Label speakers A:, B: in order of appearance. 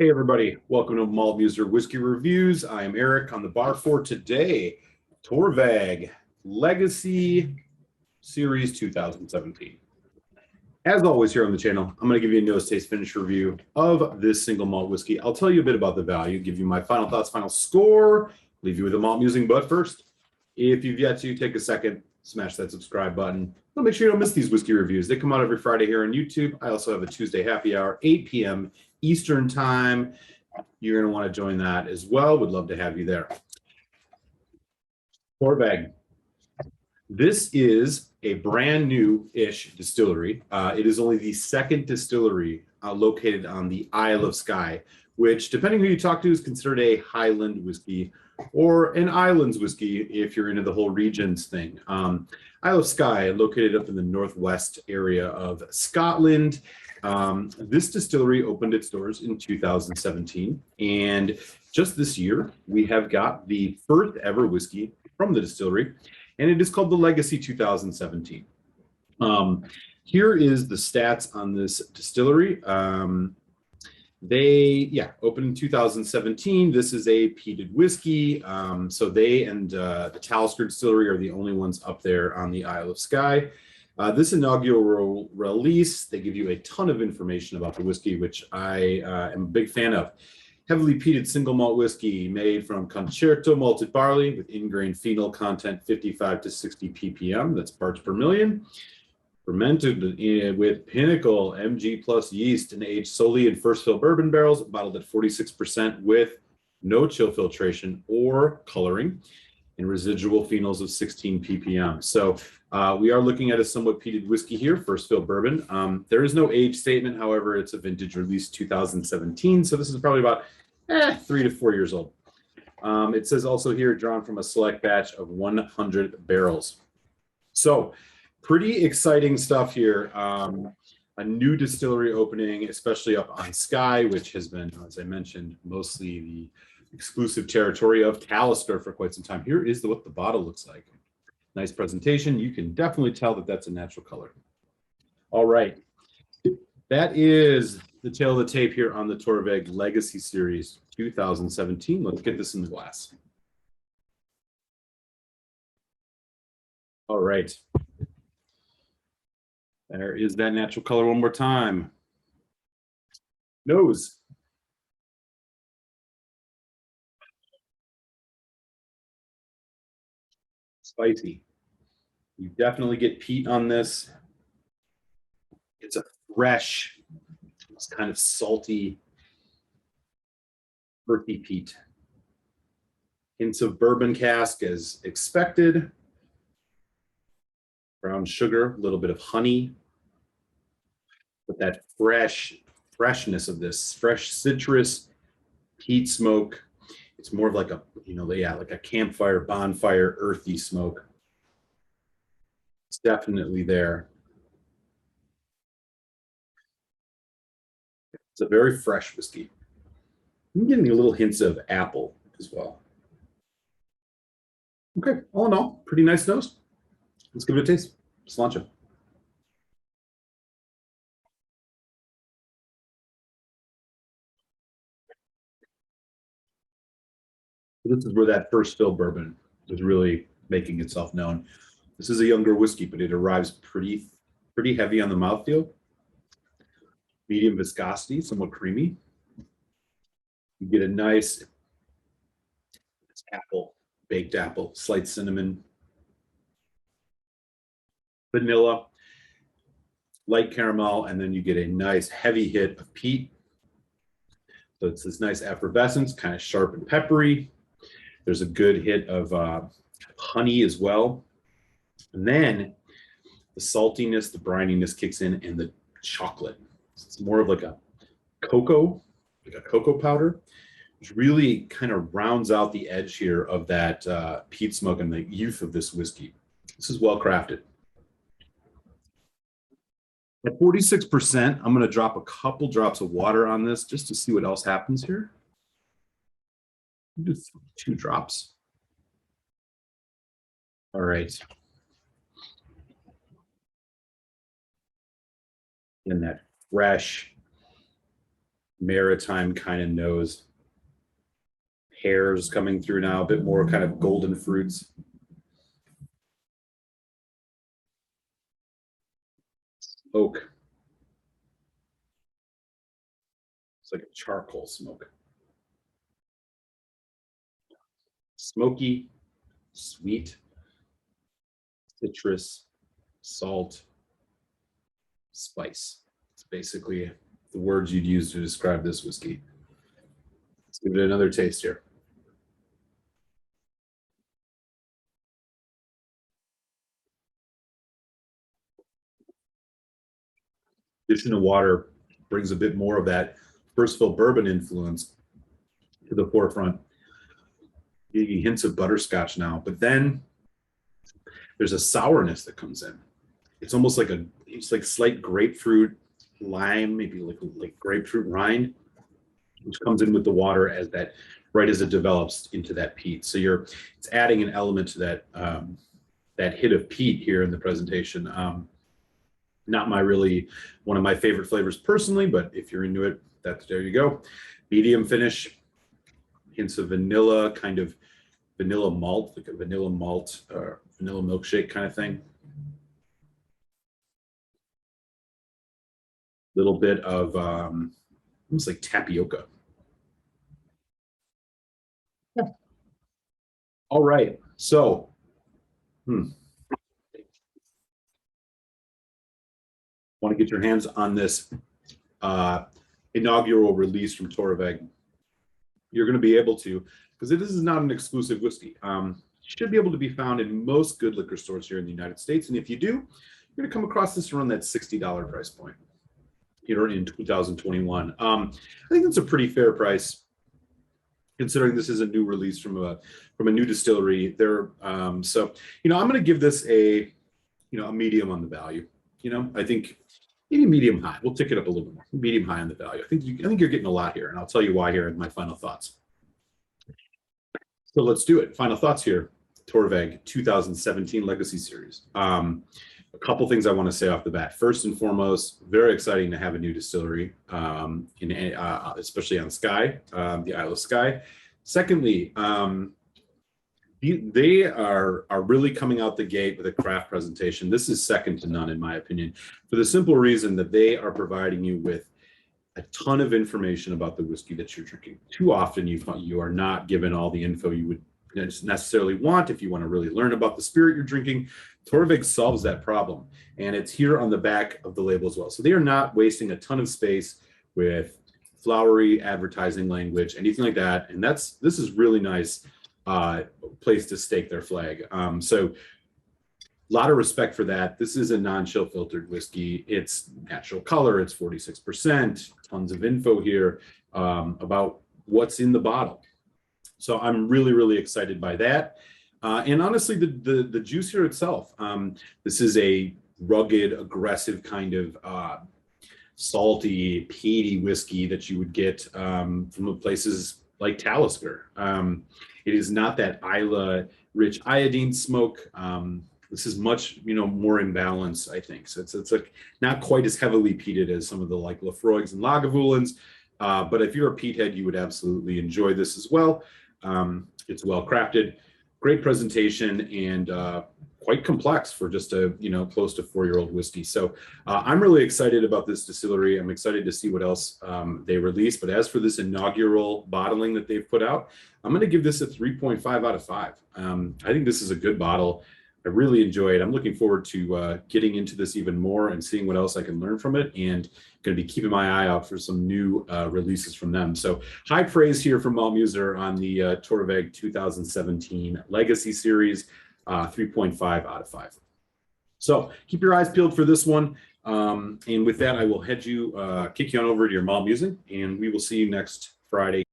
A: Hey everybody, welcome to Malt Muser Whiskey Reviews. I am Eric. On the bar for today, Torabhaig Legacy Series 2017. As always here on the channel, I'm going to give you a nose taste finish review of this single malt whiskey. I'll tell you a bit about the value, give you my final thoughts, final score, leave you with a malt musing. But first, if you've yet to take a second, smash that subscribe button. Make sure you don't miss these whiskey reviews. They come out every Friday here on YouTube. I also have a Tuesday happy hour, 8 p.m. Eastern time. You're going to want to join that as well. Would love to have you there. Torabhaig. This is a brand new-ish distillery. It is only the second distillery located on the Isle of Skye, which, depending who you talk to, is considered a Highland whiskey or an islands whiskey if you're into the whole regions thing. Isle of Skye, located up in the northwest area of Scotland. This distillery opened its doors in 2017, and just this year we have got the first ever whiskey from the distillery, and it is called the Legacy 2017. Here is the stats on this distillery. They opened in 2017. This is a peated whiskey. So they and the Talisker Distillery are the only ones up there on the Isle of Skye. This inaugural release, they give you a ton of information about the whiskey, which I am a big fan of. Heavily peated single malt whiskey made from concerto malted barley with in-grain phenol content 55 to 60 ppm. That's parts per million. Fermented with Pinnacle MG plus yeast and aged solely in first fill bourbon barrels, bottled at 46% with no chill filtration or coloring, and residual phenols of 16 ppm. So we are looking at a somewhat peated whiskey here, first fill bourbon. There is no age statement, however, it's a vintage release 2017, so this is probably about 3 to 4 years old. It says also here, drawn from a select batch of 100 barrels. So pretty exciting stuff here. A new distillery opening, especially up on Skye, which has been, as I mentioned, mostly the exclusive territory of Talisker for quite some time. Here is what the bottle looks like. Nice presentation. You can definitely tell that that's a natural color. All right. That is the tail of the tape here on the Torabhaig Legacy Series 2017. Let's get this in the glass. All right. There is that natural color one more time. Nose. Spicy. You definitely get peat on this. It's a fresh, it's kind of salty, earthy peat. Hints of bourbon cask as expected. Brown sugar, a little bit of honey. But that freshness of this, fresh citrus, peat smoke. It's more of like a, like a campfire, bonfire, earthy smoke. It's definitely there. It's a very fresh whiskey. I'm getting a little hints of apple as well. Okay, all in all, pretty nice nose. Let's give it a taste. Let's launch it. This is where that first fill bourbon is really making itself known. This is a younger whiskey, but it arrives pretty heavy on the mouthfeel. Medium viscosity, somewhat creamy. You get a nice apple, baked apple, slight cinnamon, vanilla, light caramel, and then you get a nice heavy hit of peat. So it's this nice effervescence, kind of sharp and peppery. There's a good hit of honey as well. And then the saltiness, the brininess kicks in, and the chocolate. It's more of like a cocoa powder, which really kind of rounds out the edge here of that peat smoke and the youth of this whiskey. This is well crafted. At 46%, I'm going to drop a couple drops of water on this just to see what else happens here. Just 2 drops. All right. And that fresh, maritime kind of nose. Pears coming through now, a bit more kind of golden fruits. Oak. It's like a charcoal smoke. Smoky, sweet, citrus, salt, spice. It's basically the words you'd use to describe this whiskey. Let's give it another taste here. Addition of water brings a bit more of that first fill bourbon influence to the forefront. Getting hints of butterscotch now, but then there's a sourness that comes in. It's almost like it's like slight grapefruit, lime, maybe like grapefruit rind, which comes in with the water as that right as it develops into that peat. So it's adding an element to that that hit of peat here in the presentation. Not one of my favorite flavors personally, but if you're into it, there you go. Medium finish, hints of vanilla, kind of vanilla malt, like a vanilla malt, vanilla milkshake kind of thing. Little bit of almost like tapioca. Yeah. All right, so want to get your hands on this inaugural release from Torabhaig. You're going to be able to, because this is not an exclusive whiskey. Should be able to be found in most good liquor stores here in the United States. And if you do, you're going to come across this around that $60 price point here in 2021. I think that's a pretty fair price, considering this is a new release from a new distillery. So I'm going to give this a medium on the value. I think maybe medium high. We'll tick it up a little bit more. Medium high on the value. I think you're getting a lot here, and I'll tell you why here in my final thoughts. So let's do it. Final thoughts here. Torabhaig 2017 Legacy Series. A couple things I want to say off the bat. First and foremost, very exciting to have a new distillery, especially on Skye, the Isle of Skye. Secondly, they are really coming out the gate with a craft presentation. This is second to none, in my opinion, for the simple reason that they are providing you with a ton of information about the whiskey that you're drinking. Too often you are not given all the info you would necessarily want if you want to really learn about the spirit you're drinking. Torabhaig solves that problem, and it's here on the back of the label as well. So they are not wasting a ton of space with flowery advertising language, anything like that. And this is really nice place to stake their flag. So a lot of respect for that. This is a non-chill filtered whiskey. It's natural color. It's 46%. Tons of info here about what's in the bottle. So I'm really, really excited by that. And honestly, the juice here itself. This is a rugged, aggressive kind of salty, peaty whiskey that you would get from places like Talisker. It is not that Isla rich iodine smoke. This is much more in balance, I think. So it's like not quite as heavily peated as some of the like Lafroigs and Lagavulins. But if you're a peat head, you would absolutely enjoy this as well. It's well crafted, great presentation, and quite complex for just a close to 4-year-old whiskey. So I'm really excited about this distillery. I'm excited to see what else they release. But as for this inaugural bottling that they've put out, I'm going to give this a 3.5 out of 5. I think this is a good bottle. I really enjoy it. I'm looking forward to getting into this even more and seeing what else I can learn from it, and going to be keeping my eye out for some new releases from them. So high praise here from Malmuser on the Torabhaig 2017 Legacy Series, 3.5 out of 5. So keep your eyes peeled for this one. And with that, I will kick you on over to your Malmusing, and we will see you next Friday.